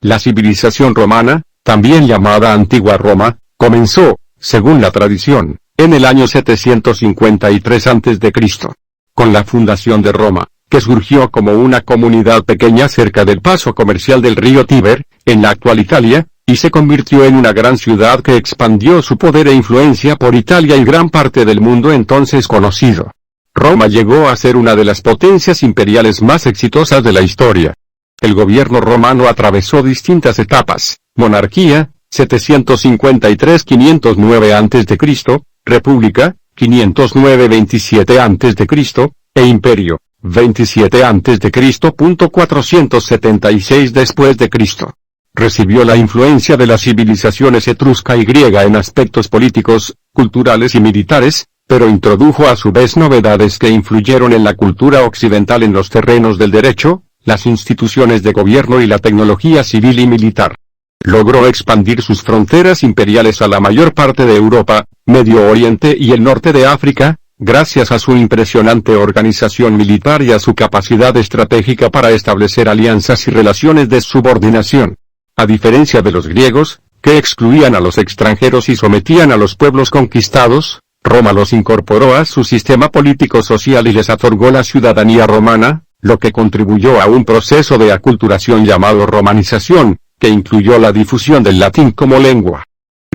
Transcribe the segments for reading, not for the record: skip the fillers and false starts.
La civilización romana, también llamada Antigua Roma, comenzó, según la tradición, en el año 753 a.C., con la fundación de Roma, que surgió como una comunidad pequeña cerca del paso comercial del río Tíber, en la actual Italia, y se convirtió en una gran ciudad que expandió su poder e influencia por Italia y gran parte del mundo entonces conocido. Roma llegó a ser una de las potencias imperiales más exitosas de la historia. El gobierno romano atravesó distintas etapas: monarquía, 753-509 a.C., república, 509-27 a.C., e imperio, 27 a.C. 476 después de Cristo. Recibió la influencia de las civilizaciones etrusca y griega en aspectos políticos, culturales y militares, pero introdujo a su vez novedades que influyeron en la cultura occidental en los terrenos del derecho, las instituciones de gobierno y la tecnología civil y militar. Logró expandir sus fronteras imperiales a la mayor parte de Europa, Medio Oriente y el norte de África, gracias a su impresionante organización militar y a su capacidad estratégica para establecer alianzas y relaciones de subordinación. A diferencia de los griegos, que excluían a los extranjeros y sometían a los pueblos conquistados, Roma los incorporó a su sistema político-social y les otorgó la ciudadanía romana, lo que contribuyó a un proceso de aculturación llamado romanización, que incluyó la difusión del latín como lengua.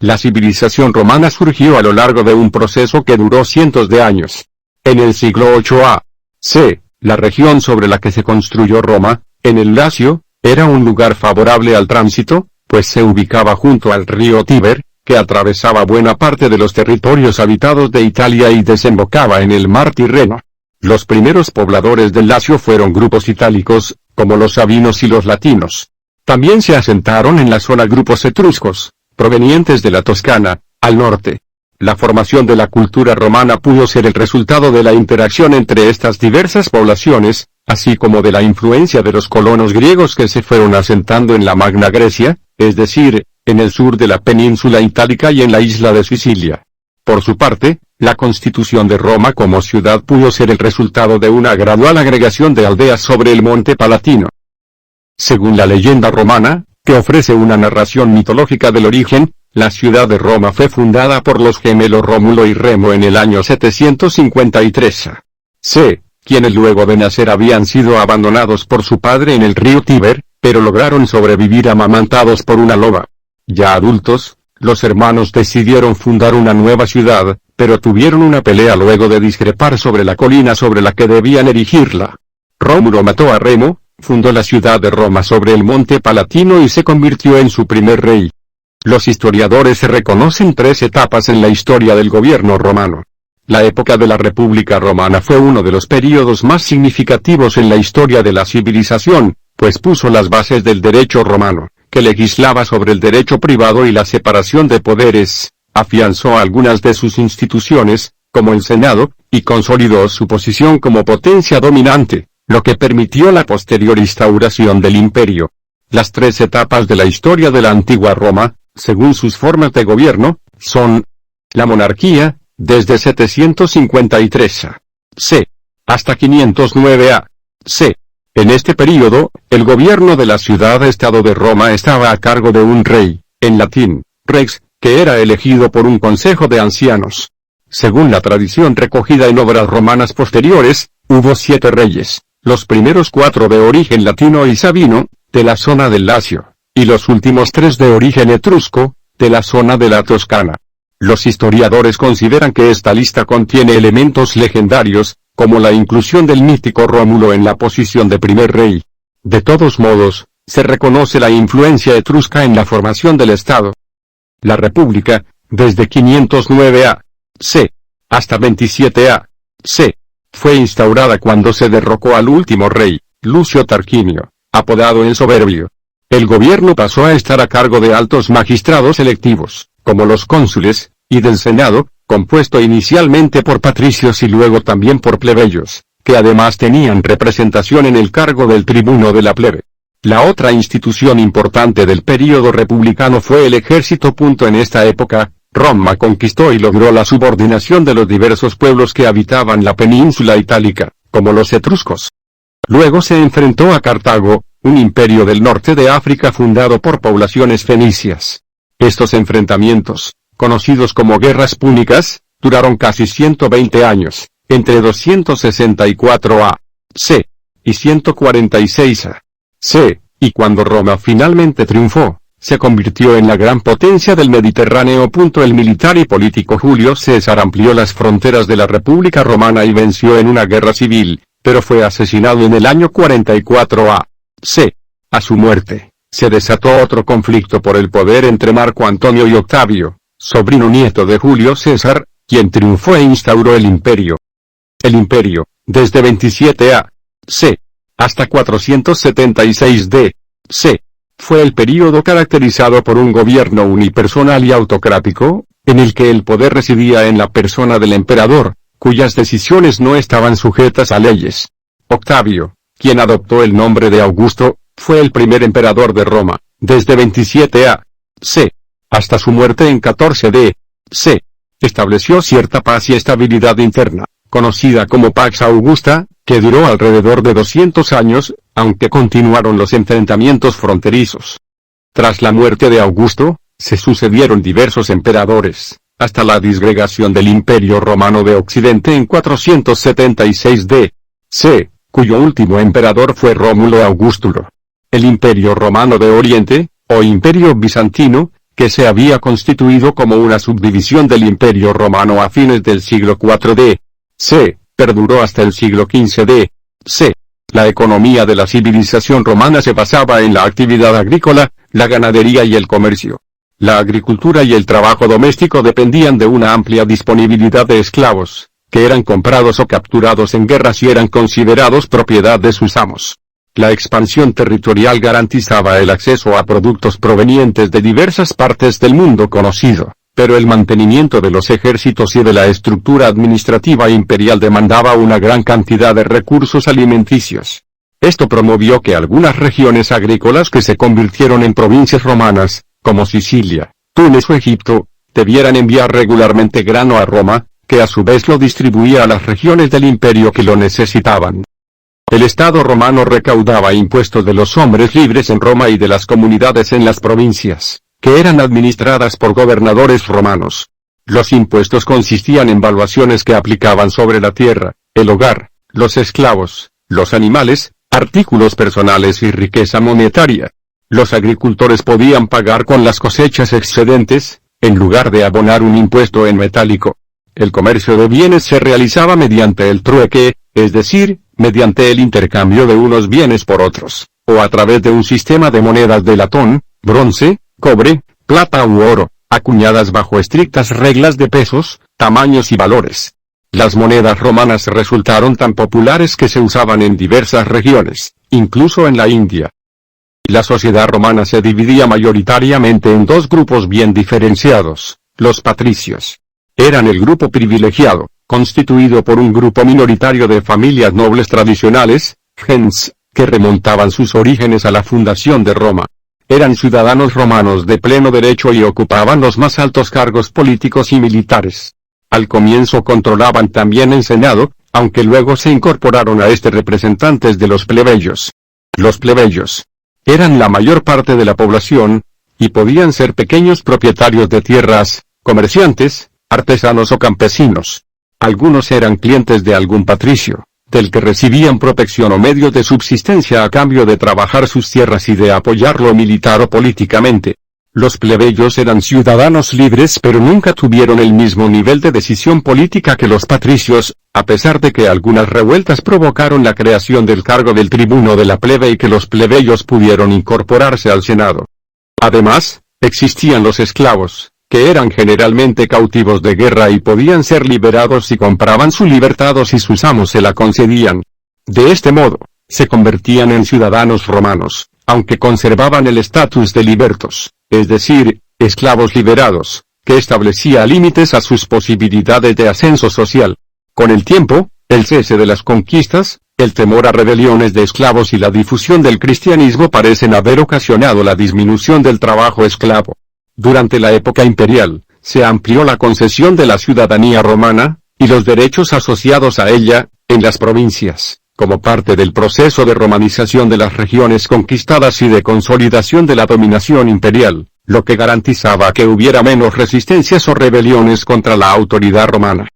La civilización romana surgió a lo largo de un proceso que duró cientos de años. En el siglo 8 a.C., la región sobre la que se construyó Roma, en el Lacio, era un lugar favorable al tránsito, pues se ubicaba junto al río Tíber, que atravesaba buena parte de los territorios habitados de Italia y desembocaba en el mar Tirreno. Los primeros pobladores del Lacio fueron grupos itálicos, como los sabinos y los latinos. También se asentaron en la zona grupos etruscos, provenientes de la Toscana, al norte. La formación de la cultura romana pudo ser el resultado de la interacción entre estas diversas poblaciones, así como de la influencia de los colonos griegos que se fueron asentando en la Magna Grecia, es decir, en el sur de la península itálica y en la isla de Sicilia. Por su parte, la constitución de Roma como ciudad pudo ser el resultado de una gradual agregación de aldeas sobre el monte Palatino. Según la leyenda romana, que ofrece una narración mitológica del origen, la ciudad de Roma fue fundada por los gemelos Rómulo y Remo en el año 753 a.C., quienes luego de nacer habían sido abandonados por su padre en el río Tíber, pero lograron sobrevivir amamantados por una loba. Ya adultos, los hermanos decidieron fundar una nueva ciudad, pero tuvieron una pelea luego de discrepar sobre la colina sobre la que debían erigirla. Rómulo mató a Remo, fundó la ciudad de Roma sobre el monte Palatino y se convirtió en su primer rey. Los historiadores reconocen tres etapas en la historia del gobierno romano. La época de la República Romana fue uno de los períodos más significativos en la historia de la civilización, pues puso las bases del derecho romano, que legislaba sobre el derecho privado y la separación de poderes, afianzó algunas de sus instituciones, como el Senado, y consolidó su posición como potencia dominante, lo que permitió la posterior instauración del imperio. Las tres etapas de la historia de la antigua Roma, según sus formas de gobierno, son: la monarquía, desde 753 a.C. hasta 509 a.C. En este período, el gobierno de la ciudad-estado de Roma estaba a cargo de un rey, en latín, rex, que era elegido por un consejo de ancianos. Según la tradición recogida en obras romanas posteriores, hubo 7 reyes, los primeros 4 de origen latino y sabino, de la zona del Lacio, y los últimos 3 de origen etrusco, de la zona de la Toscana. Los historiadores consideran que esta lista contiene elementos legendarios, como la inclusión del mítico Rómulo en la posición de primer rey. De todos modos, se reconoce la influencia etrusca en la formación del Estado. La República, desde 509 a.C. hasta 27 a.C., fue instaurada cuando se derrocó al último rey, Lucio Tarquinio, apodado el Soberbio. El gobierno pasó a estar a cargo de altos magistrados electivos, como los cónsules, y del Senado, compuesto inicialmente por patricios y luego también por plebeyos, que además tenían representación en el cargo del tribuno de la plebe. La otra institución importante del período republicano fue el ejército. En esta época, Roma conquistó y logró la subordinación de los diversos pueblos que habitaban la península itálica, como los etruscos. Luego se enfrentó a Cartago, un imperio del norte de África fundado por poblaciones fenicias. Estos enfrentamientos, conocidos como guerras púnicas, duraron casi 120 años, entre 264 a.C. y 146 a.C., y cuando Roma finalmente triunfó, se convirtió en la gran potencia del Mediterráneo. El militar y político Julio César amplió las fronteras de la República Romana y venció en una guerra civil, pero fue asesinado en el año 44 a.C. A su muerte, se desató otro conflicto por el poder entre Marco Antonio y Octavio, sobrino nieto de Julio César, quien triunfó e instauró el imperio. El imperio, desde 27 a.C. hasta 476 d.C., fue el período caracterizado por un gobierno unipersonal y autocrático, en el que el poder residía en la persona del emperador, cuyas decisiones no estaban sujetas a leyes. Octavio, quien adoptó el nombre de Augusto, fue el primer emperador de Roma, desde 27 a.C. hasta su muerte en 14 d.C. Estableció cierta paz y estabilidad interna, conocida como Pax Augusta, que duró alrededor de 200 años, aunque continuaron los enfrentamientos fronterizos. Tras la muerte de Augusto, se sucedieron diversos emperadores, hasta la disgregación del Imperio Romano de Occidente en 476 d.C., cuyo último emperador fue Rómulo Augustulo. El Imperio Romano de Oriente, o Imperio Bizantino, que se había constituido como una subdivisión del Imperio Romano a fines del siglo IV d.C., perduró hasta el siglo XV d.C. La economía de la civilización romana se basaba en la actividad agrícola, la ganadería y el comercio. La agricultura y el trabajo doméstico dependían de una amplia disponibilidad de esclavos, que eran comprados o capturados en guerras y eran considerados propiedad de sus amos. La expansión territorial garantizaba el acceso a productos provenientes de diversas partes del mundo conocido, pero el mantenimiento de los ejércitos y de la estructura administrativa imperial demandaba una gran cantidad de recursos alimenticios. Esto promovió que algunas regiones agrícolas que se convirtieron en provincias romanas, como Sicilia, Túnez o Egipto, debieran enviar regularmente grano a Roma, que a su vez lo distribuía a las regiones del imperio que lo necesitaban. El Estado romano recaudaba impuestos de los hombres libres en Roma y de las comunidades en las provincias, que eran administradas por gobernadores romanos. Los impuestos consistían en valuaciones que aplicaban sobre la tierra, el hogar, los esclavos, los animales, artículos personales y riqueza monetaria. Los agricultores podían pagar con las cosechas excedentes, en lugar de abonar un impuesto en metálico. El comercio de bienes se realizaba mediante el trueque, es decir, mediante el intercambio de unos bienes por otros, o a través de un sistema de monedas de latón, bronce, cobre, plata u oro, acuñadas bajo estrictas reglas de pesos, tamaños y valores. Las monedas romanas resultaron tan populares que se usaban en diversas regiones, incluso en la India. La sociedad romana se dividía mayoritariamente en dos grupos bien diferenciados: los patricios. Eran el grupo privilegiado, constituido por un grupo minoritario de familias nobles tradicionales, gens, que remontaban sus orígenes a la fundación de Roma. Eran ciudadanos romanos de pleno derecho y ocupaban los más altos cargos políticos y militares. Al comienzo controlaban también el Senado, aunque luego se incorporaron a este representantes de los plebeyos. Los plebeyos eran la mayor parte de la población, y podían ser pequeños propietarios de tierras, comerciantes, artesanos o campesinos. Algunos eran clientes de algún patricio, del que recibían protección o medios de subsistencia a cambio de trabajar sus tierras y de apoyarlo militar o políticamente. Los plebeyos eran ciudadanos libres pero nunca tuvieron el mismo nivel de decisión política que los patricios, a pesar de que algunas revueltas provocaron la creación del cargo del tribuno de la plebe y que los plebeyos pudieron incorporarse al Senado. Además, existían los esclavos, que eran generalmente cautivos de guerra y podían ser liberados si compraban su libertad o si sus amos se la concedían. De este modo, se convertían en ciudadanos romanos, aunque conservaban el estatus de libertos, es decir, esclavos liberados, que establecía límites a sus posibilidades de ascenso social. Con el tiempo, el cese de las conquistas, el temor a rebeliones de esclavos y la difusión del cristianismo parecen haber ocasionado la disminución del trabajo esclavo. Durante la época imperial, se amplió la concesión de la ciudadanía romana, y los derechos asociados a ella, en las provincias, como parte del proceso de romanización de las regiones conquistadas y de consolidación de la dominación imperial, lo que garantizaba que hubiera menos resistencias o rebeliones contra la autoridad romana.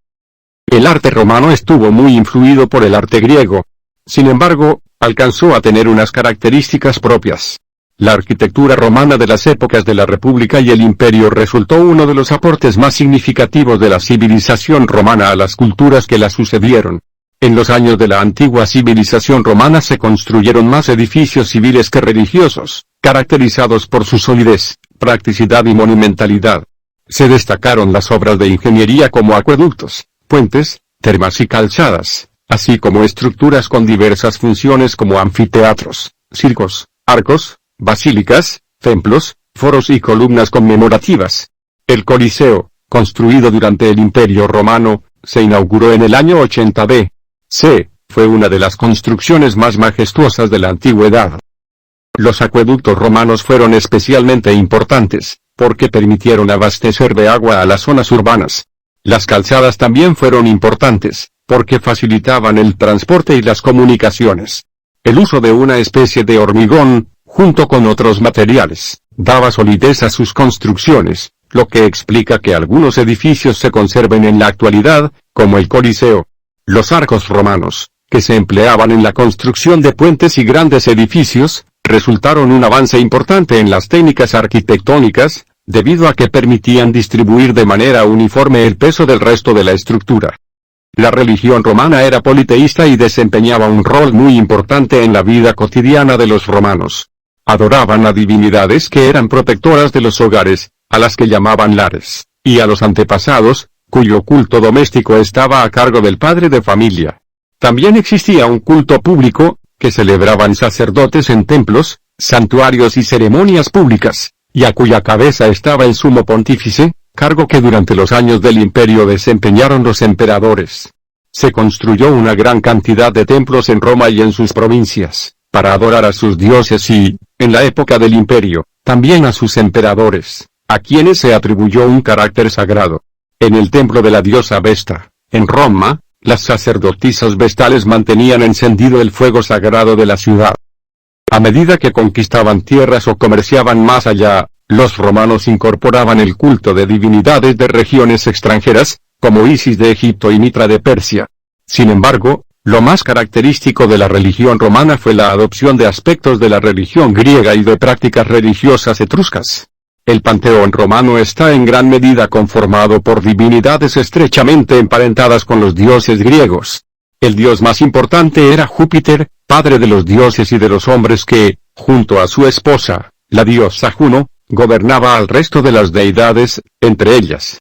El arte romano estuvo muy influido por el arte griego. Sin embargo, alcanzó a tener unas características propias. La arquitectura romana de las épocas de la República y el Imperio resultó uno de los aportes más significativos de la civilización romana a las culturas que la sucedieron. En los años de la antigua civilización romana se construyeron más edificios civiles que religiosos, caracterizados por su solidez, practicidad y monumentalidad. Se destacaron las obras de ingeniería como acueductos, puentes, termas y calzadas, así como estructuras con diversas funciones como anfiteatros, circos, arcos, basílicas, templos, foros y columnas conmemorativas. El Coliseo, construido durante el Imperio Romano, se inauguró en el año 80 b.C., fue una de las construcciones más majestuosas de la antigüedad. Los acueductos romanos fueron especialmente importantes, porque permitieron abastecer de agua a las zonas urbanas. Las calzadas también fueron importantes, porque facilitaban el transporte y las comunicaciones. El uso de una especie de hormigón, junto con otros materiales, daba solidez a sus construcciones, lo que explica que algunos edificios se conserven en la actualidad, como el Coliseo. Los arcos romanos, que se empleaban en la construcción de puentes y grandes edificios, resultaron un avance importante en las técnicas arquitectónicas, debido a que permitían distribuir de manera uniforme el peso del resto de la estructura. La religión romana era politeísta y desempeñaba un rol muy importante en la vida cotidiana de los romanos. Adoraban a divinidades que eran protectoras de los hogares, a las que llamaban lares, y a los antepasados, cuyo culto doméstico estaba a cargo del padre de familia. También existía un culto público, que celebraban sacerdotes en templos, santuarios y ceremonias públicas, y a cuya cabeza estaba el sumo pontífice, cargo que durante los años del imperio desempeñaron los emperadores. Se construyó una gran cantidad de templos en Roma y en sus provincias, para adorar a sus dioses y, en la época del imperio, también a sus emperadores, a quienes se atribuyó un carácter sagrado. En el templo de la diosa Vesta, en Roma, las sacerdotisas vestales mantenían encendido el fuego sagrado de la ciudad. A medida que conquistaban tierras o comerciaban más allá, los romanos incorporaban el culto de divinidades de regiones extranjeras, como Isis de Egipto y Mitra de Persia. Sin embargo, lo más característico de la religión romana fue la adopción de aspectos de la religión griega y de prácticas religiosas etruscas. El panteón romano está en gran medida conformado por divinidades estrechamente emparentadas con los dioses griegos. El dios más importante era Júpiter, padre de los dioses y de los hombres que, junto a su esposa, la diosa Juno, gobernaba al resto de las deidades, entre ellas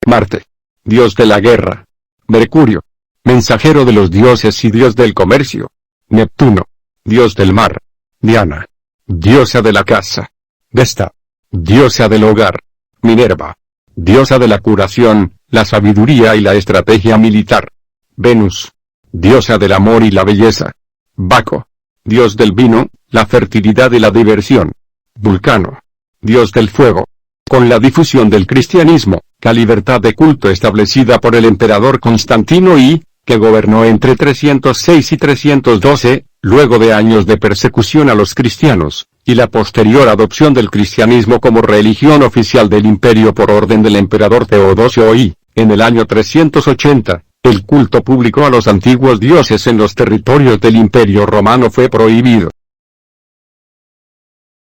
Marte, dios de la guerra; Mercurio, mensajero de los dioses y dios del comercio; Neptuno, dios del mar; Diana, diosa de la casa; Vesta, diosa del hogar; Minerva, diosa de la curación, la sabiduría y la estrategia militar; Venus, diosa del amor y la belleza; Baco, dios del vino, la fertilidad y la diversión; Vulcano, dios del fuego. Con la difusión del cristianismo, la libertad de culto establecida por el emperador Constantino I, que gobernó entre 306 y 312, luego de años de persecución a los cristianos, y la posterior adopción del cristianismo como religión oficial del imperio por orden del emperador Teodosio I, en el año 380, el culto público a los antiguos dioses en los territorios del imperio romano fue prohibido.